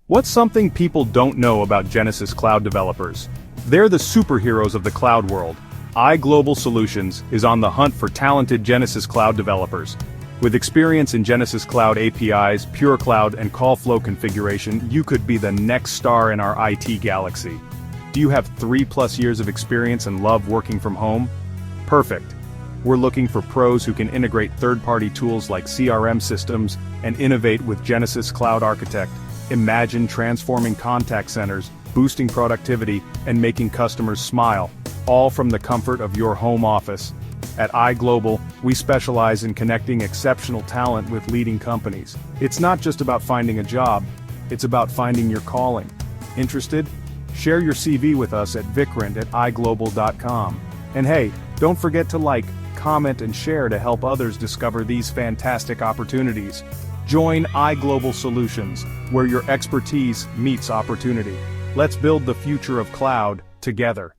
What's something people don't know about Genesys cloud developers? They're the superheroes of the cloud world. iGlobal Solutions is on the hunt for talented Genesys cloud developers. With experience in Genesys Cloud APIs, Pure Cloud, and call flow configuration, you could be the next star in our IT galaxy. Do you have 3+ years of experience and love working from home? Perfect. We're looking for pros who can integrate third-party tools like CRM systems and innovate with Genesys Cloud Architect. Imagine transforming contact centers, boosting productivity, and making customers smile, all from the comfort of your home office. At iGlobal, we specialize in connecting exceptional talent with leading companies. It's not just about finding a job, it's about finding your calling. Interested? Share your CV with us at vikrant@iglobal.com. And hey, don't forget to like, comment, and share to help others discover these fantastic opportunities. Join iGlobal Solutions, where your expertise meets opportunity. Let's build the future of cloud together.